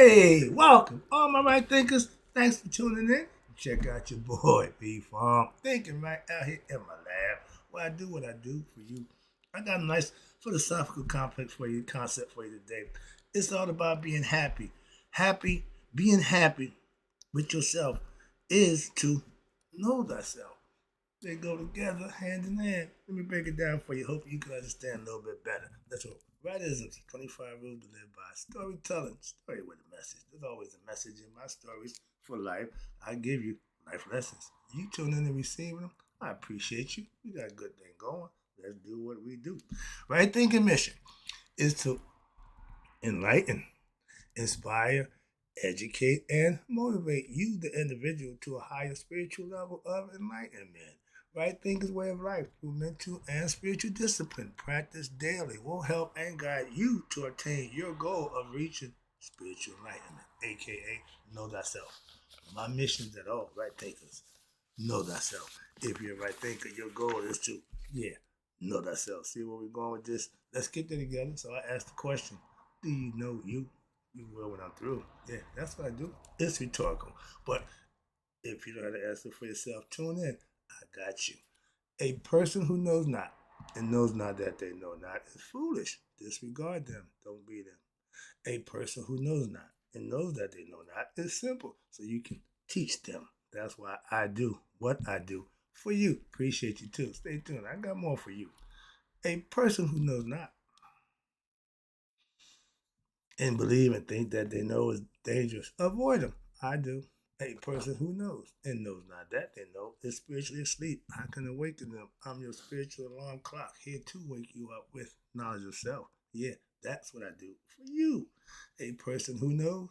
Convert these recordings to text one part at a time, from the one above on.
Hey, welcome, all my right thinkers. Thanks for tuning in. Check out your boy B Farm, thinking right out here in my lab. Where I do what I do for you. I got a nice philosophical complex for you, concept for you today. It's all about being happy. Being happy with yourself is to know thyself. They go together hand in hand. Let me break it down for you. Hope you can understand a little bit better. That's what Wrightisms, 25 rules to live by. Storytelling, story with a message. There's always a message in my stories for life. I give you life lessons. You tune in and receive them. I appreciate you. We got a good thing going. Let's do what we do. Right thinking mission is to enlighten, inspire, educate, and motivate you, the individual, to a higher spiritual level of enlightenment. Right thinkers way of life through mental and spiritual discipline, practice daily, will help and guide you to attain your goal of reaching spiritual enlightenment, aka know thyself. My mission is at all right thinkers, know thyself. If you're a right thinker, your goal is to, know thyself. See where we're going with this? Let's get there together. So I asked the question, do you know you? You will when I'm through. Yeah, that's what I do. It's rhetorical. But if you know how to answer for yourself, tune in. I got you. A person who knows not and knows not that they know not is foolish. Disregard them. Don't be them. A person who knows not and knows that they know not is simple. So you can teach them. That's why I do what I do for you. Appreciate you too. Stay tuned. I got more for you. A person who knows not and believe and think that they know is dangerous, avoid them. I do. A person who knows and knows not that they know is spiritually asleep. I can awaken them. I'm your spiritual alarm clock here to wake you up with knowledge of self. Yeah, that's what I do for you. A person who knows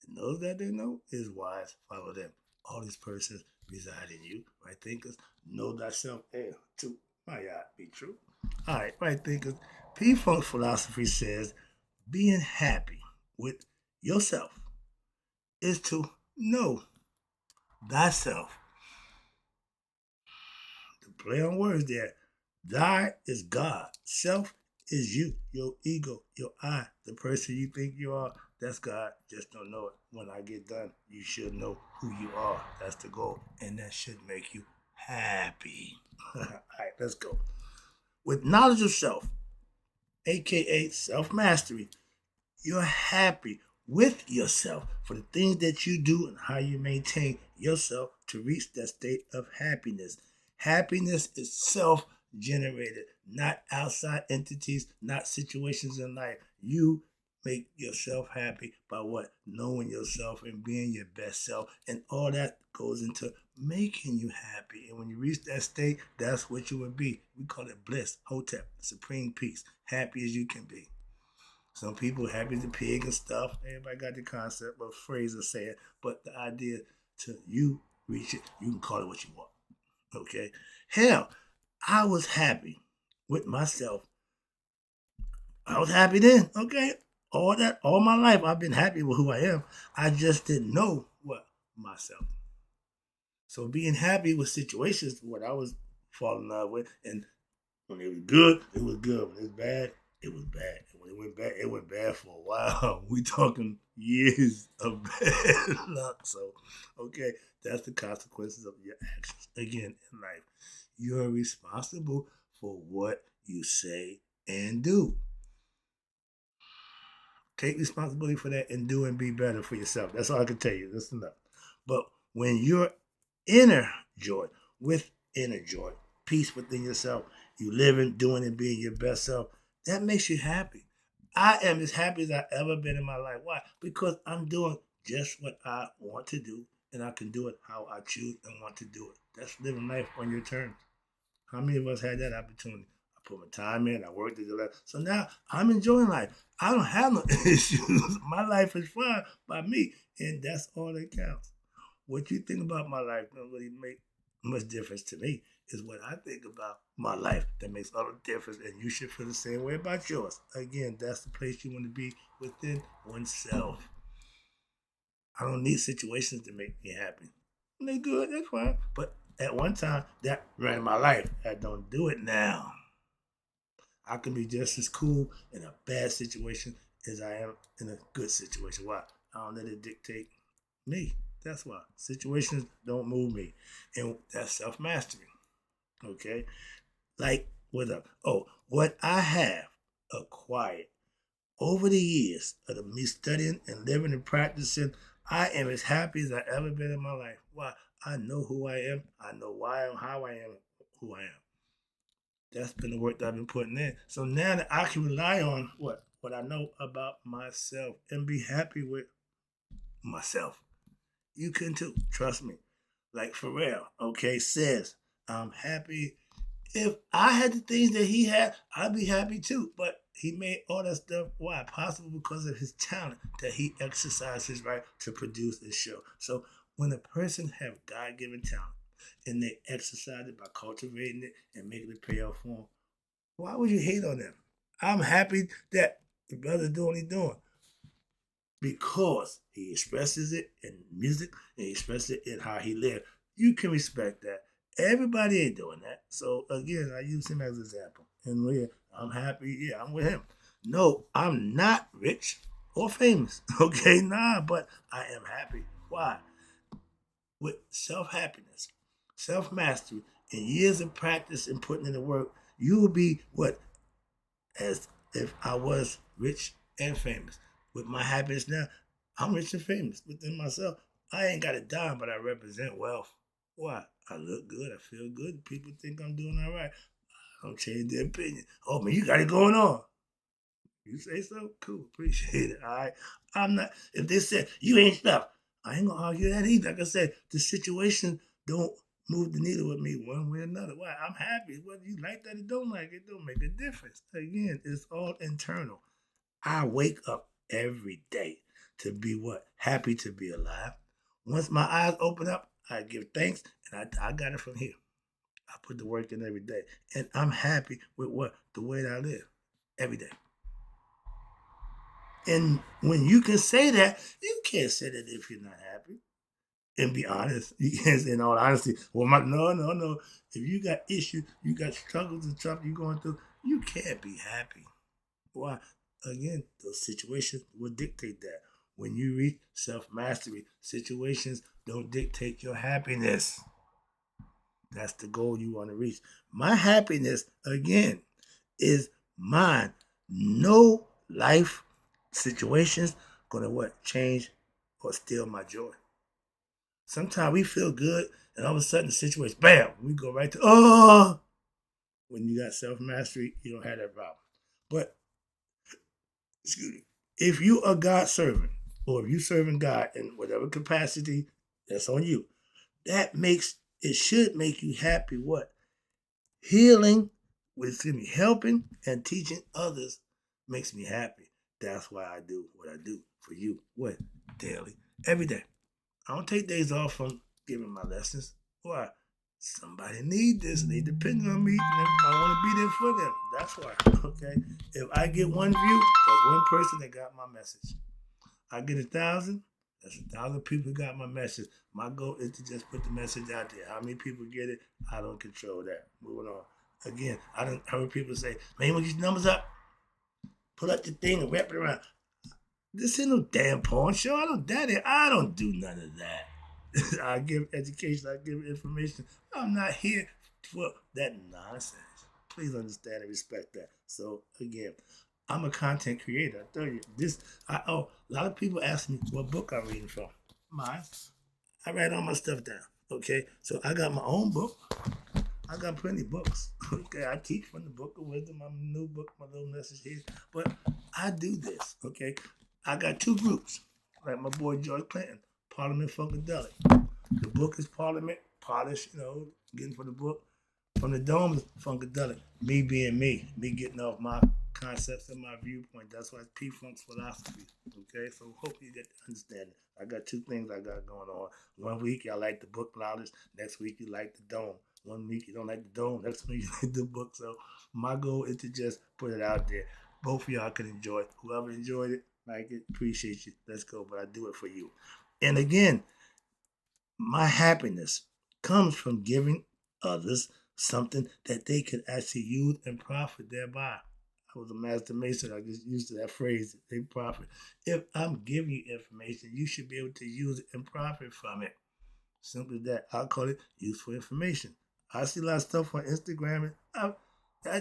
and knows that they know is wise. Follow them. All these persons reside in you. Right thinkers, know thyself and to my God be true. All right, right thinkers. P Funk philosophy says being happy with yourself is to know thyself. The play on words there. Thy is God. Self is you, your ego, your I, the person you think you are. That's God. Just don't know it. When I get done, you should know who you are. That's the goal. And that should make you happy. All right, let's go. With knowledge of self, aka self mastery, you're happy with yourself for the things that you do and how you maintain yourself to reach that state of happiness. Happiness is self generated, not outside entities, not situations in life. You make yourself happy by what? Knowing yourself and being your best self. And all that goes into making you happy. And when you reach that state, that's what you will be. We call it bliss, hotep, supreme peace, happy as you can be. Some people happy as a pig and stuff. Everybody got the concept of phrase or say it, but the idea to you reach it, you can call it what you want. Okay? Hell, I was happy with myself. I was happy then. Okay? All my life, I've been happy with who I am. I just didn't know what myself. So being happy with situations, what I was falling in love with, and when it was good, it was good. When it was bad, it was bad. And when it went bad for a while. We talking years of bad luck. So, okay, that's the consequences of your actions. Again, in life, you're responsible for what you say and do. Take responsibility for that and do and be better for yourself. That's all I can tell you. That's enough. But when you're inner joy, with inner joy, peace within yourself, you living, doing, and being your best self, that makes you happy. I am as happy as I've ever been in my life. Why? Because I'm doing just what I want to do, and I can do it how I choose and want to do it. That's living life on your terms. How many of us had that opportunity? I put my time in, I worked to do that. So now I'm enjoying life. I don't have no issues. My life is fine by me, and that's all that counts. What you think about my life don't really make much difference to me. Is what I think about my life that makes all the difference, and you should feel the same way about yours. Again, that's the place you want to be within oneself. I don't need situations to make me happy. They good, that's fine. But at one time, that ran my life. I don't do it now. I can be just as cool in a bad situation as I am in a good situation. Why? I don't let it dictate me. That's why situations don't move me, and that's self mastery. Okay, like what I have acquired over the years of me studying and living and practicing, I am as happy as I ever been in my life. Why? I know who I am. I know why I am, how I am, who I am. That's been the work that I've been putting in. So now that I can rely on what I know about myself and be happy with myself. You can too. Trust me. Like Pharrell, okay, says, I'm happy. If I had the things that he had, I'd be happy too. But he made all that stuff, why? Possible because of his talent that he exercised his right to produce and show. So when a person have God-given talent and they exercise it by cultivating it and making it pay off for them, why would you hate on them? I'm happy that the brother's doing what he's doing because he expresses it in music and he expresses it in how he lives. You can respect that. Everybody ain't doing that. So again, I use him as an example. And I'm happy, yeah, I'm with him. No, I'm not rich or famous. Okay, nah, but I am happy. Why? With self-happiness, self-mastery, and years of practice and putting in the work, you will be what? As if I was rich and famous. With my happiness now, I'm rich and famous within myself. I ain't got a dime, but I represent wealth. Why? I look good. I feel good. People think I'm doing all right. I don't change their opinion. Oh, man, you got it going on. You say so? Cool. Appreciate it. All right. I'm not, if they said, you ain't stuff, I ain't going to argue that either. Like I said, the situation don't move the needle with me one way or another. Why? I'm happy. Whether you like that or don't like it, don't make a difference. Again, it's all internal. I wake up every day to be what? Happy to be alive. Once my eyes open up, I give thanks, and I got it from here. I put the work in every day, and I'm happy with what? The way that I live every day. And when you can say that, you can't say that if you're not happy. And be honest. You can't say in all honesty, well, no. If you got issues, you got struggles and stuff you're going through, you can't be happy. Why? Again, those situations will dictate that. When you reach self mastery, situations don't dictate your happiness. That's the goal you want to reach. My happiness, again, is mine. No life situations gonna what? Change or steal my joy. Sometimes we feel good and all of a sudden the situation, bam, we go right to, oh, when you got self mastery, you don't have that problem. But excuse me, if you are God servant, or if you serving God in whatever capacity, that's on you. That makes it should make you happy. What? Healing, helping and teaching others makes me happy. That's why I do what I do for you. What? Daily, every day. I don't take days off from giving my lessons. Why? Somebody need this. They depend on me, and I want to be there for them. That's why. Okay. If I get one view, that's one person that got my message. I get 1,000. That's 1,000 people got my message. My goal is to just put the message out there. How many people get it? I don't control that. Moving on. Again, I don't heard people say, "Man, you want these numbers up? Pull up the thing and wrap it around." This ain't no damn porn show. I don't do none of that. I give education. I give information. I'm not here for that nonsense. Please understand and respect that. So again, I'm a content creator. I tell you this. A lot of people ask me what book I'm reading from. Mine. I write all my stuff down. Okay, so I got my own book. I got plenty of books. Okay, I teach from the Book of Wisdom. My new book, my little message here. But I do this. Okay, I got two groups, like my boy George Clinton, Parliament Funkadelic. The book is Parliament, polish, getting for the book. From the Dome is Funkadelic. Me being me getting off my concepts and my viewpoint. That's why it's P-Funk's philosophy. Okay, so hope you get to understand it. I got two things I got going on. One week y'all like the book loudest. Next week you like the Dome. One week you don't like the Dome. Next week you like the book. So my goal is to just put it out there. Both of y'all can enjoy it. Whoever enjoyed it, like it, appreciate you. Let's go. But I do it for you. And again, my happiness comes from giving others something that they can actually use and profit thereby. I was a master mason. I get used to that phrase, they profit. If I'm giving you information, you should be able to use it and profit from it. Simple as that. I call it useful information. I see a lot of stuff on Instagram, and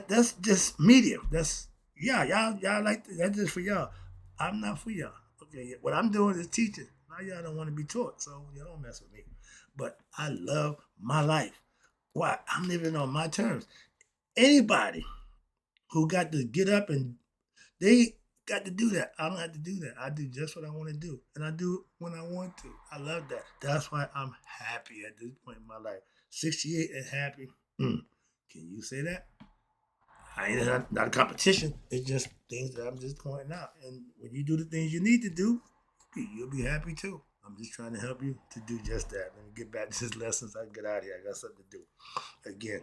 that's just media. That's y'all like that. That's just for y'all. I'm not for y'all. Okay, what I'm doing is teaching. Now y'all don't want to be taught, so you don't mess with me. But I love my life. Why? I'm living on my terms. Anybody who got to get up and they got to do that. I don't have to do that. I do just what I want to do. And I do it when I want to. I love that. That's why I'm happy at this point in my life. 68 and happy. Can you say that? I ain't not a competition. It's just things that I'm just pointing out. And when you do the things you need to do, you'll be happy too. I'm just trying to help you to do just that. Let me get back to this lesson so I can get out of here. I got something to do. Again,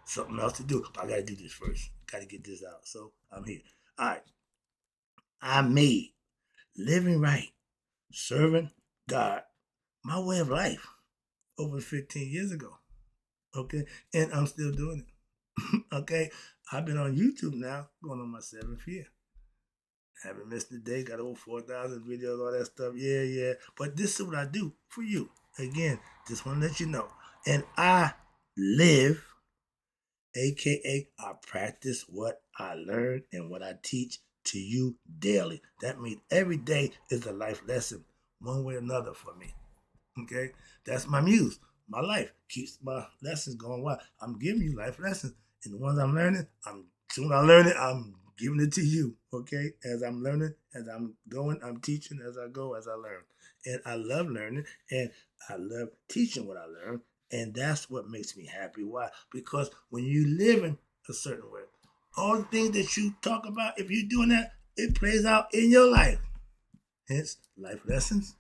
something else to do. But I got to do this first. Got to get this out. So I'm here. All right. I made living right, serving God, my way of life over 15 years ago. Okay. And I'm still doing it. Okay. I've been on YouTube now, going on my 7th year. Haven't missed a day, got over 4,000 videos, all that stuff. Yeah. But this is what I do for you. Again, just want to let you know. And I live, aka I practice what I learn and what I teach to you daily. That means every day is a life lesson, one way or another for me. Okay? That's my muse. My life keeps my lessons going. Why? I'm giving you life lessons. And the ones I'm learning, soon I learn it, I'm giving it to you. Okay? As I'm learning, as I'm going, I'm teaching as I go, as I learn. And I love learning and I love teaching what I learn. And that's what makes me happy. Why? Because when you live in a certain way, all the things that you talk about, if you're doing that, it plays out in your life. Hence, life lessons.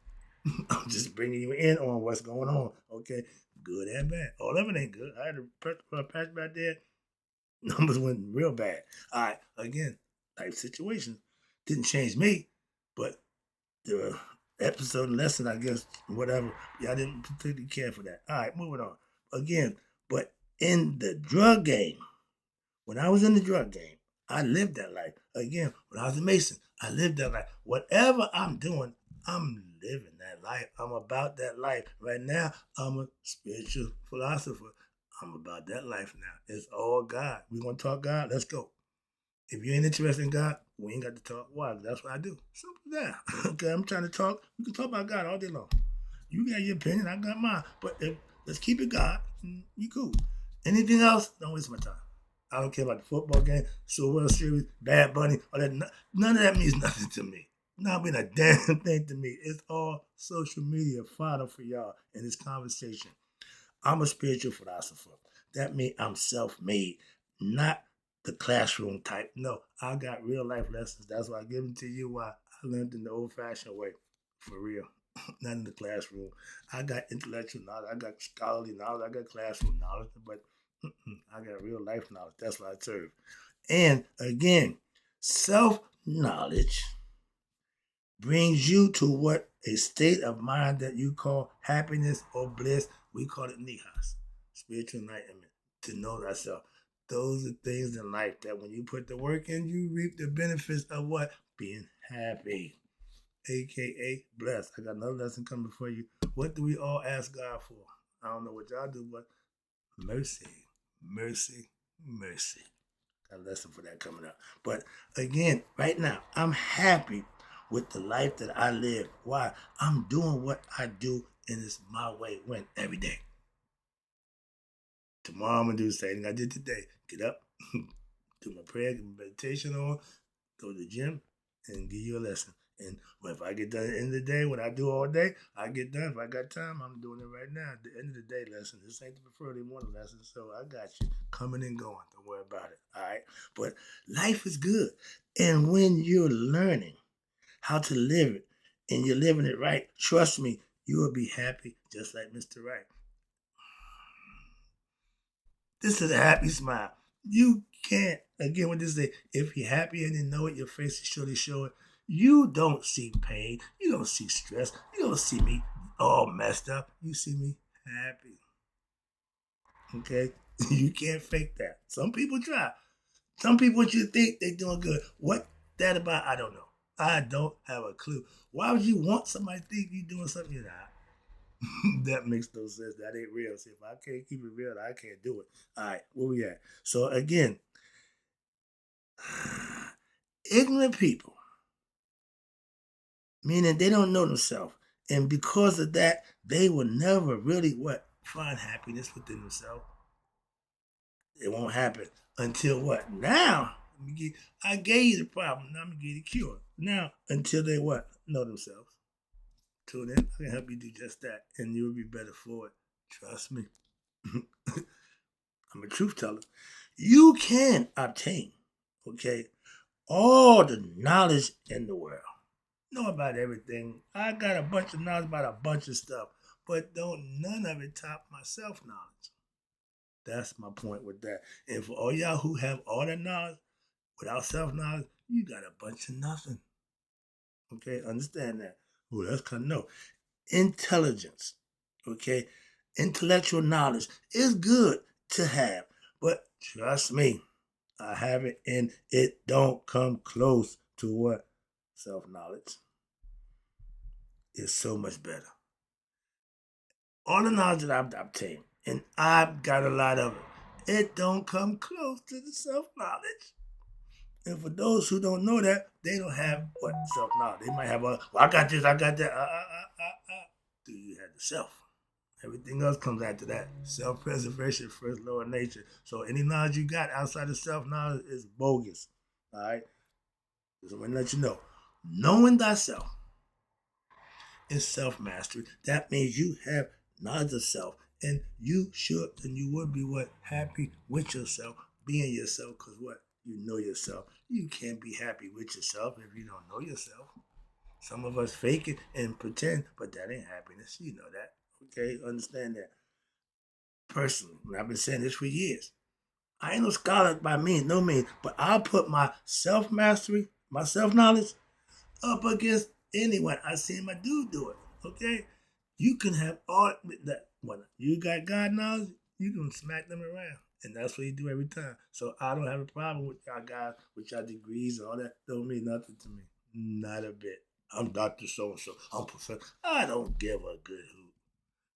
I'm just bringing you in on what's going on. Okay, good and bad. All of it ain't good. I had a patch back there. Numbers went real bad. All right, again, life situations didn't change me, but the episode and lesson, I guess, whatever. Y'all didn't particularly care for that. All right, moving on. Again, but in the drug game, when I was in the drug game, I lived that life. Again, when I was a Mason, I lived that life. Whatever I'm doing, I'm living that life. I'm about that life. Right now, I'm a spiritual philosopher. I'm about that life now. It's all God. We gonna talk God? Let's go. If you ain't interested in God, we ain't got to talk. Why? That's what I do. Simple as that. Okay, I'm trying to talk. We can talk about God all day long. You got your opinion, I got mine. But let's keep it God. We cool. Anything else? Don't waste my time. I don't care about the football game, Super World Series, Bad Bunny, all that. None of that means nothing to me. Not mean a damn thing to me. It's all social media fodder for y'all in this conversation. I'm a spiritual philosopher. That means I'm self-made, not the classroom type. No, I got real life lessons. That's why I give them to you. Why I learned in the old-fashioned way, for real. Not in the classroom. I got intellectual knowledge. I got scholarly knowledge. I got classroom knowledge. But I got real life knowledge. That's what I serve. And again, self-knowledge brings you to what a state of mind that you call happiness or bliss. We call it nihas, spiritual enlightenment, to know thyself. Those are things in life that when you put the work in, you reap the benefits of what? Being happy, aka blessed. I got another lesson coming for you. What do we all ask God for? I don't know what y'all do, but mercy, mercy, mercy. Got a lesson for that coming up. But again, right now, I'm happy with the life that I live. Why? I'm doing what I do, and it's my way. When? Every day. Tomorrow I'm gonna do the same thing I did today. Get up, do my prayer, get my meditation on, go to the gym, and give you a lesson. And if I get done at the end of the day, what I do all day, I get done. If I got time, I'm doing it right now. At the end of the day lesson. This ain't the preferred morning lesson, so I got you. Coming and going. Don't worry about it. All right? But life is good. And when you're learning how to live it and you're living it right, trust me, you will be happy just like Mr. Right. This is a happy smile. You can't, again, what this say, if you're happy and you know it, your face is surely showing. You don't see pain. You don't see stress. You don't see me all messed up. You see me happy. Okay? You can't fake that. Some people try. Some people want you to think they're doing good. What that about? I don't know. I don't have a clue. Why would you want somebody to think you're doing something you're not? That makes no sense. That ain't real. See, if I can't keep it real, I can't do it. All right, where we at? So again, ignorant people, meaning they don't know themselves, and because of that, they will never really find happiness within themselves. It won't happen until what? Now, I gave you the problem. Now I'm gonna give you the cure. Now, until they know themselves. Tune in. I can help you do just that, and you'll be better for it. Trust me. I'm a truth teller. You can obtain, okay, all the knowledge in the world. Know about everything. I got a bunch of knowledge about a bunch of stuff, but don't none of it top my self knowledge. That's my point with that. And for all y'all who have all that knowledge without self knowledge, you got a bunch of nothing. Okay, understand that. Oh, that's kind of no. Intelligence, okay, intellectual knowledge is good to have, but trust me, I have it, and it don't come close to what self knowledge is. So much better. All the knowledge that I've obtained, and I've got a lot of it don't come close to the self knowledge. And for those who don't know that, they don't have self knowledge. They might have I got this, I got that. Do you have the self? Everything else comes after that. Self preservation, first law of nature. So any knowledge you got outside of self knowledge is bogus. All right? So I'm going to let you know. Knowing thyself is self mastery. That means you have knowledge of self. And you should and you would be happy with yourself, being yourself, because you know yourself. You can't be happy with yourself if you don't know yourself. Some of us fake it and pretend, but that ain't happiness. You know that. Okay, understand that. Personally, and I've been saying this for years. I ain't no scholar by no means, but I'll put my self mastery, my self knowledge, up against anyone. I seen my dude do it. Okay, you can have all that. When you got God knowledge, you can smack them around, and that's what you do every time. So I don't have a problem with y'all guys, with y'all degrees and all that. Don't mean nothing to me, not a bit. I'm Dr. So and so. I'm Professor. I don't give a good hoot.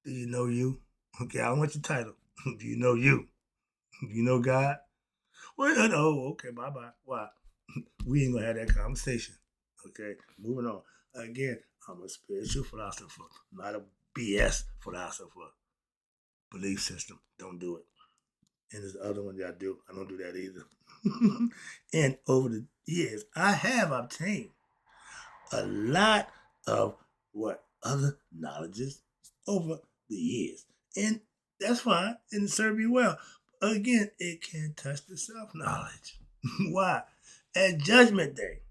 Do you know you? Okay, I don't want your title. Do you know you? Do you know God? Well, no. Okay, bye bye. Why? We ain't gonna have that conversation. Okay, moving on. Again, I'm a spiritual philosopher, not a BS philosopher. Belief system. Don't do it. And there's the other one that I do. I don't do that either. And over the years, I have obtained a lot of other knowledges over the years. And that's fine and it served me well. Again, it can't touch the self-knowledge. Why? At Judgment Day,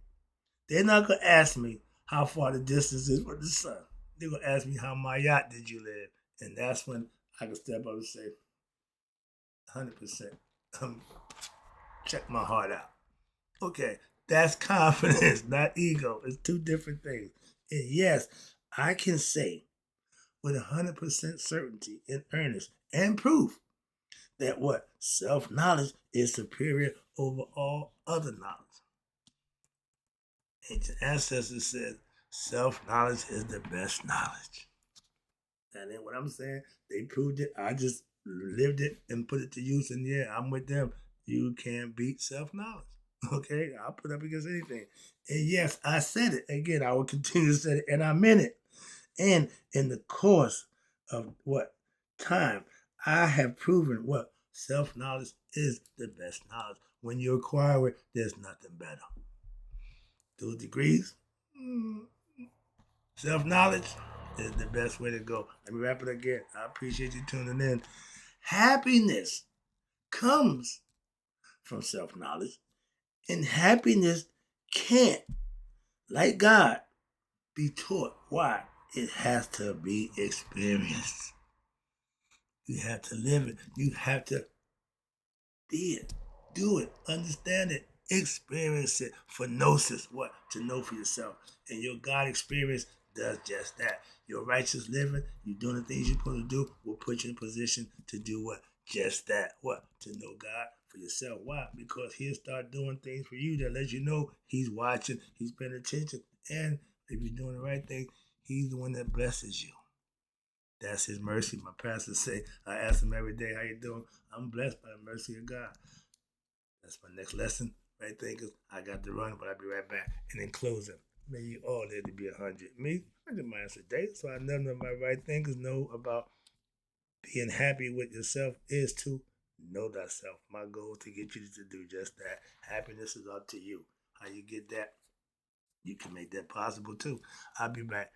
they're not going to ask me how far the distance is from the sun. They're going to ask me how my yacht did you live. And that's when I can step up and say, 100%. Check my heart out. Okay, that's confidence, not ego. It's two different things. And yes, I can say with 100% certainty and earnest and proof that self-knowledge is superior over all other knowledge. Ancient ancestors said self-knowledge is the best knowledge. And then what I'm saying, they proved it. I just lived it and put it to use. And yeah, I'm with them. You can't beat self-knowledge. Okay, I'll put up against anything. And yes, I said it. Again, I will continue to say it, and I meant it. And in the course of time, I have proven self-knowledge is the best knowledge. When you acquire it, there's nothing better. Those degrees, self-knowledge is the best way to go. Let me wrap it again. I appreciate you tuning in. Happiness comes from self-knowledge, and happiness can't, like God, be taught. Why? It has to be experienced. You have to live it. You have to be it. Do it. Understand it. Experience it. For gnosis. To know for yourself. And your God experience does just that. Your righteous living, you doing the things you're supposed to do, will put you in a position to do just that. To know God for for yourself. Why? Because he'll start doing things for you that lets you know he's watching, he's paying attention, and if you're doing the right thing, he's the one that blesses you. That's his mercy. My pastor say, I ask him every day, how you doing? I'm blessed by the mercy of God. That's my next lesson. Right thinkers, I got to run, but I'll be right back. And in closing, may you all live to be 100. Me, 100 miles a day. So I none of my right thinkers know about being happy with yourself is to know thyself. My goal is to get you to do just that. Happiness is up to you. How you get that, you can make that possible too. I'll be back.